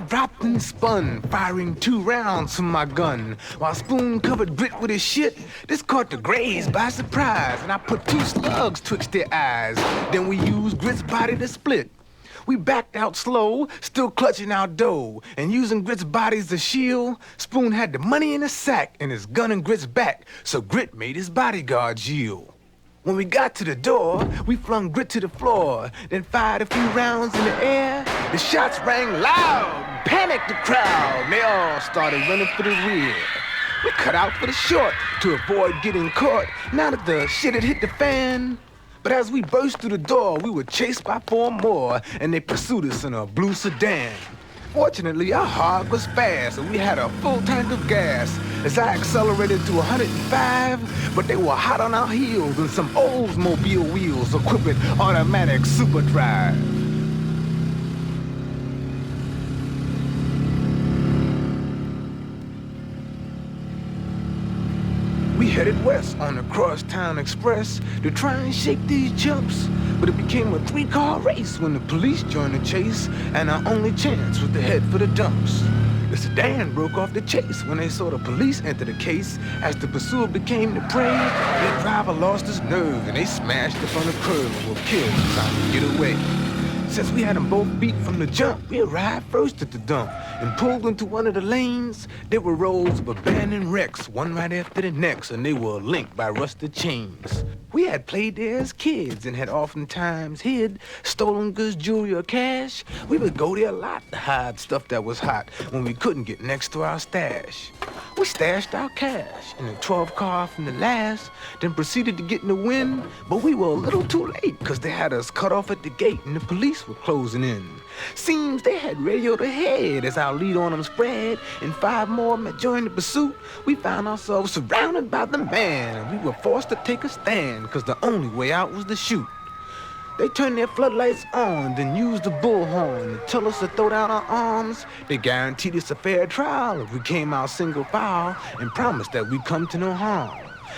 dropped and spun, firing 2 rounds from my gun. While Spoon covered Grit with his shit, this caught the Grays by surprise, and I put 2 slugs twixt their eyes. Then we used Grit's body to split. We backed out slow, still clutching our dough, and using Grit's body as a shield, Spoon had the money in a sack and his gun in Grit's back, so Grit made his bodyguards yield. When we got to the door, we flung Grit to the floor, then fired a few rounds in the air. The shots rang loud, panicked the crowd, and they all started running for the rear. We cut out for the short to avoid getting caught, now that the shit had hit the fan. But as we burst through the door, we were chased by 4 more, and they pursued us in a blue sedan. Fortunately, our hog was fast, and we had a full tank of gas as I accelerated to 105, but they were hot on our heels and some Oldsmobile wheels equipped with automatic super drive. We headed west on the Crosstown Express to try and shake these chumps, but it became a 3-car race when the police joined the chase, and our only chance was to head for the dumps. The sedan broke off the chase when they saw the police enter the case. As the pursuer became the prey, their driver lost his nerve and they smashed up on the curb and were killed trying to get away. Since we had them both beat from the jump, we arrived first at the dump and pulled into one of the lanes. There were rows of abandoned wrecks, one right after the next, and they were linked by rusted chains. We had played there as kids and had oftentimes hid stolen goods, jewelry, or cash. We would go there a lot to hide stuff that was hot when we couldn't get next to our stash. We stashed our cash in a 12 car from the last, then proceeded to get in the wind, but we were a little too late because they had us cut off at the gate and the police were closing in. Seems they had radioed ahead as our lead on them spread, and 5 more had joined the pursuit. We found ourselves surrounded by the man, and we were forced to take a stand because the only way out was to shoot. They turned their floodlights on, then used the bullhorn to tell us to throw down our arms. They guaranteed us a fair trial if we came out single file and promised that we'd come to no harm.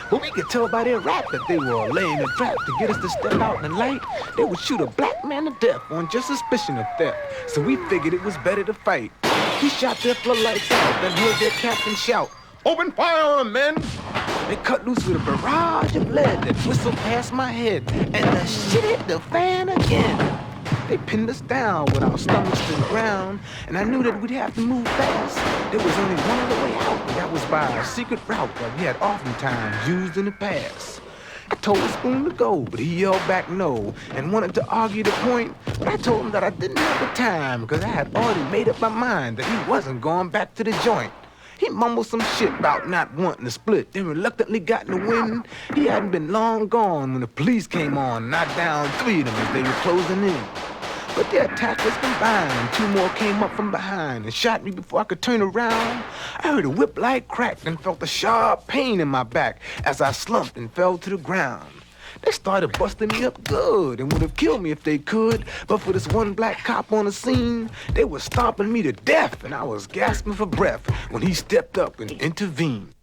But we could tell by their rap that they were laying a trap to get us to step out in the light. They would shoot a black man to death on just suspicion of theft, so we figured it was better to fight. We shot their floodlights out, then heard their captain shout, "Open fire on them, men!" They cut loose with a barrage of lead that whistled past my head, and the shit hit the fan again. They pinned us down with our stomachs to the ground, and I knew that we'd have to move fast. There was only one other way out, and that was by a secret route that we had oftentimes used in the past. I told Spoon to go, but he yelled back no, and wanted to argue the point, but I told him that I didn't have the time, because I had already made up my mind that he wasn't going back to the joint. He mumbled some shit about not wanting to split, then reluctantly got in the wind. He hadn't been long gone when the police came on and knocked down 3 of them as they were closing in. But their attack was combined. 2 more came up from behind and shot me before I could turn around. I heard a whip light crack and felt a sharp pain in my back as I slumped and fell to the ground. They started busting me up good and would have killed me if they could, but for this one black cop on the scene, they were stomping me to death, and I was gasping for breath when he stepped up and intervened.